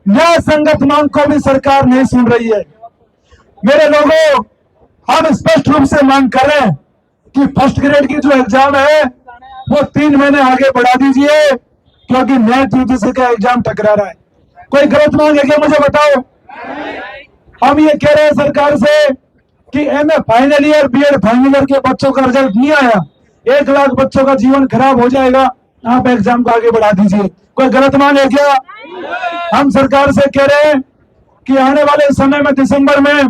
न्याय संगत मांग को भी सरकार नहीं सुन रही है। मेरे लोगों, हम स्पष्ट रूप से मांग कर रहे हैं कि फर्स्ट ग्रेड की जो एग्जाम है वो 3 महीने आगे बढ़ा दीजिए, क्योंकि नेट यूजीसी का एग्जाम टकरा रहा है। कोई गलत मांग है क्या, मुझे बताओ। हम ये कह रहे हैं सरकार से कि MA final year, BEd final year के बच्चों का रिजल्ट नहीं आया, 1 लाख बच्चों का जीवन खराब हो जाएगा, आप एग्जाम को आगे बढ़ा दीजिए। कोई गलत मांग है क्या? हम सरकार से कह रहे हैं कि आने वाले समय में दिसंबर में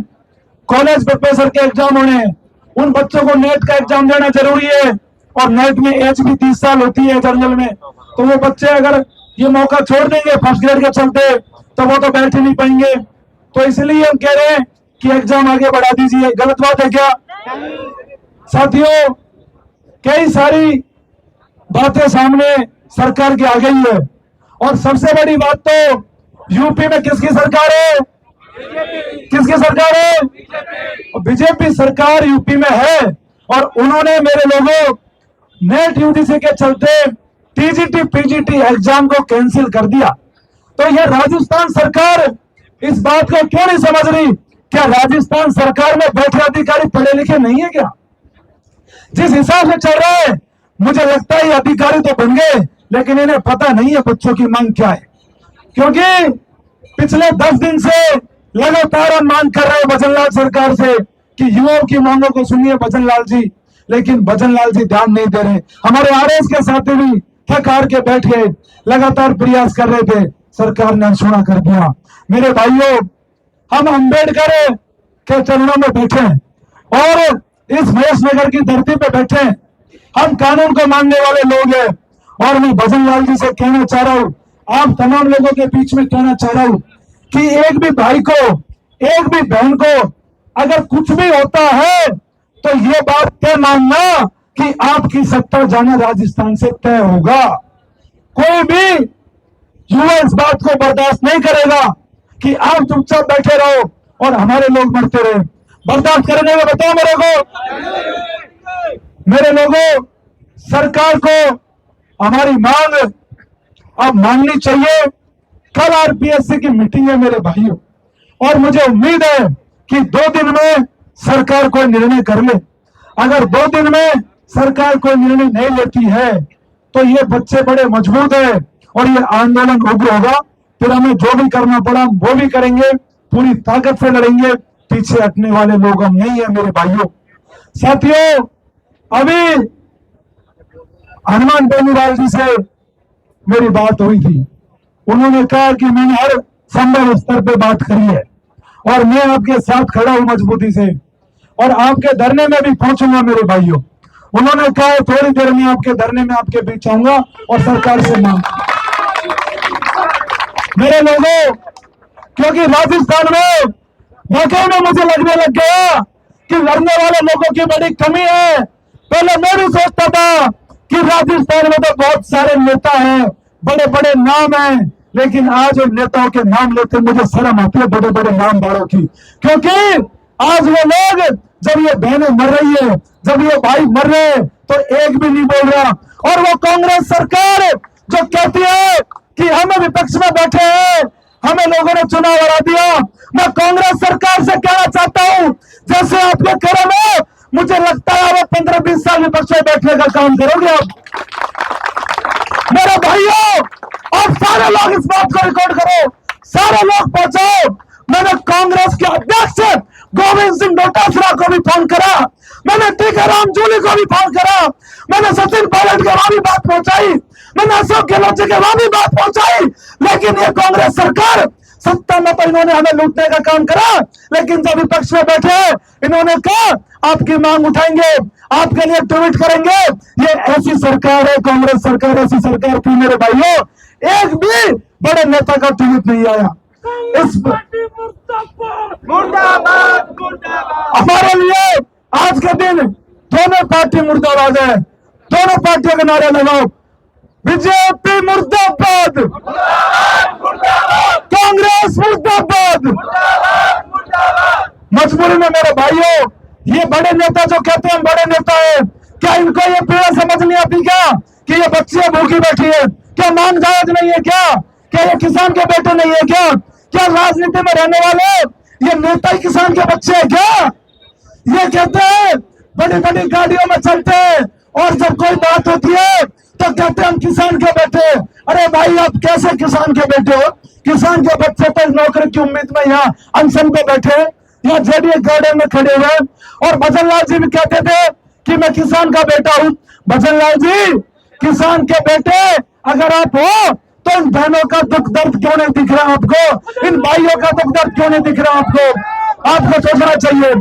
कॉलेज प्रोफेसर के एग्जाम होने हैं, उन बच्चों को नेट का एग्जाम देना जरूरी है। और नेट में एज भी 30 साल होती है जनरल में, तो वो बच्चे अगर ये मौका छोड़ देंगे फर्स्ट ग्रेड के चलते, तो वो तो बैठ ही नहीं पाएंगे। तो इसलिए हम कह रहे हैं कि एग्जाम आगे बढ़ा दीजिए। गलत बात है क्या? साथियों, कई सारी बातें सामने सरकार की आ गई है, और सबसे बड़ी बात तो यूपी में किसकी सरकार है? किसकी सरकार है? बीजेपी सरकार यूपी में है। और उन्होंने मेरे लोगों नेट यूजीसी के चलते टीजीटी पीजीटी एग्जाम को कैंसिल कर दिया। तो यह राजस्थान सरकार इस बात को क्यों नहीं समझ रही? क्या राजस्थान सरकार में बैठे अधिकारी पढ़े लिखे नहीं है क्या? जिस हिसाब से चल रहा है, मुझे लगता है ये अधिकारी तो बन गए, लेकिन इन्हें पता नहीं है बच्चों की मांग क्या है। क्योंकि पिछले 10 दिन से लगातार हम मांग कर रहे हैं भजनलाल सरकार से कि युवाओं की मांगों को सुनिए भजनलाल जी, लेकिन भजनलाल जी ध्यान नहीं दे रहे। हमारे आरएस के साथी भी थक हार के बैठ गए, लगातार प्रयास कर रहे थे, सरकार ने अनसुना कर दिया। मेरे भाइयों, हम अंबेडकर के चरणों में बैठे हैं और इस महेशनगर की धरती पे बैठे हैं। हम कानून को मानने वाले लोग हैं, और मैं भजनलाल जी से कहना चाह रहा हूं, आप तमाम लोगों के बीच में कहना चाह रहा हूं कि एक भी भाई को, एक भी बहन को अगर कुछ भी होता है तो ये बात तय मानना कि आपकी सत्ता जाना राजस्थान से तय होगा। कोई भी युवा इस बात को बर्दाश्त नहीं करेगा कि आप चुपचाप बैठे रहो और हमारे लोग मरते रहे। बर्दाश्त करने में बताओ मेरे को। मेरे लोगों, सरकार को हमारी मांग अब माननी चाहिए। कल आरपीएससी की मीटिंग है मेरे भाइयों, और मुझे उम्मीद है कि 2 दिन में सरकार कोई निर्णय कर ले। अगर 2 दिन में सरकार कोई निर्णय नहीं लेती है तो ये बच्चे बड़े मजबूत है और ये आंदोलन उग्र होगा। फिर हमें जो भी करना पड़ा वो भी करेंगे, पूरी ताकत से लड़ेंगे, पीछे हटने वाले लोग हम नहीं है मेरे भाइयों। साथियों, अभी हनुमान बेनीवाल जी से मेरी बात हुई थी। उन्होंने कहा कि मैंने हर संभव स्तर पे बात करी है और मैं आपके साथ खड़ा हूं मजबूती से, और आपके धरने में भी पहुंचूंगा मेरे भाइयों। उन्होंने कहा थोड़ी देर में आपके धरने में आपके बीच आऊंगा और सरकार से मांग। मेरे लोगों, क्योंकि राजस्थान में वाकई में मुझे लगने लग गया कि लड़ने वाले लोगों की बड़ी कमी है। पहले मैं भी सोचता था कि राजस्थान में तो बहुत सारे नेता हैं, बड़े बड़े नाम हैं, लेकिन आज उन नेताओं के नाम लेते मुझे शर्म आती है, बड़े बड़े नाम वालों की। क्योंकि आज वो लोग, जब ये बहनें मर रही है, जब ये भाई मर रहे हैं, तो एक भी नहीं बोल रहा। और वो कांग्रेस सरकार जो कहती है कि हम विपक्ष में बैठे हैं, हमें लोगों ने चुनाव हरा दिया। मैं कांग्रेस सरकार से कहना चाहता हूं, जैसे आपके क्रम है, मुझे लगता है वो 15-20 साल विपक्ष में बैठने का काम करोगे आप। मेरे भाइयों, आप सारे लोग इस बात को रिकॉर्ड करो, सारे लोग पहुंचाओ। मैंने कांग्रेस के अध्यक्ष गोविंद सिंह डोटासरा को भी फोन करा, मैंने टीकाराम जूली को भी फोन करा, मैंने सचिन पायलट के वहां भी बात पहुंचाई, मैंने अशोक गहलोत के वहां भी बात पहुंचाई। लेकिन ये कांग्रेस सरकार, सत्ता में तो इन्होंने हमें लूटने का काम करा, लेकिन जब विपक्ष में बैठे इन्होंने कहा आपकी मांग उठाएंगे, आपके लिए ट्वीट करेंगे। ये ऐसी सरकार है कांग्रेस सरकार, ऐसी सरकार थी मेरे भाइयों, एक भी बड़े नेता का ट्वीट नहीं आया। इस मुर्दाबाद मुर्दाबाद हमारे लिए आज के दिन दोनों पार्टी मुर्दाबाद है। दोनों पार्टियों के नारे लगाओ, बीजेपी मुर्दाबाद, कांग्रेस मुर्दाबाद। मजबूरी में मेरे भाइयों, ये बड़े नेता जो कहते हैं हम बड़े नेता हैं, क्या इनको ये पीड़ा समझ नहीं आती क्या कि ये बच्चियां भूखी बैठी है? क्या मांग जायज नहीं है क्या क्या ये किसान के बेटे नहीं है क्या? क्या राजनीति में रहने वाले ये नेता ही किसान के बच्चे हैं क्या? ये कहते हैं बड़ी बड़ी गाड़ियों में चलते हैं और जब कोई बात होती है तो कहते हैं हम किसान के बेटे। अरे भाई, आप कैसे किसान के बेटे हो? किसान के बच्चे तो नौकरी की उम्मीद में यहाँ अनशन पे बैठे, यहाँ जेडीए गार्डन में खड़े हुए। और भजन लाल जी भी कहते थे कि मैं किसान का बेटा हूं। भजन लाल जी, किसान के बेटे अगर आप हो तो इन बहनों का दुख दर्द क्यों नहीं दिख रहा आपको? इन भाइयों का दुख दर्द क्यों नहीं दिख रहा आपको? आपको सोचना चाहिए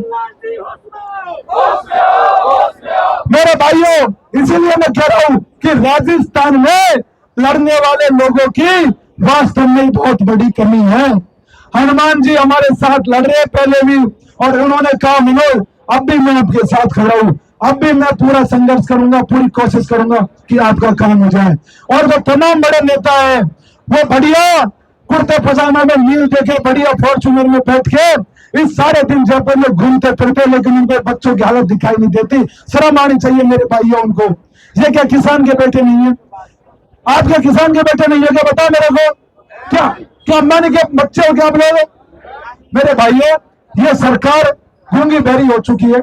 मेरे भाइयों। इसीलिए मैं कह रहा हूं कि राजस्थान में लड़ने वाले लोगों की वास्तव में बहुत बड़ी कमी है। हनुमान जी हमारे साथ लड़ रहे पहले भी, और उन्होंने कहा मनोज अब भी मैं आपके साथ खड़ा हूं, अब भी मैं पूरा संघर्ष करूंगा, पूरी कोशिश करूंगा कि आपका काम हो जाए। और जो तमाम बड़े नेता है वो बढ़िया कुर्ते पजामा में मील देके बढ़िया फॉर्चूनर में बैठ के इस सारे दिन जयपुर में घूमते फिरते, लेकिन उनके बच्चों की हालत दिखाई नहीं देती। शर्म आनी चाहिए मेरे भाइयों उनको। ये क्या किसान के बेटे नहीं है? आपके किसान के बेटे नहीं है क्या? बता मेरे को, क्या अम्बानी के बच्चे हो क्या आप लोग? मेरे भाइयों, ये सरकार गूंगी बहरी हो चुकी है।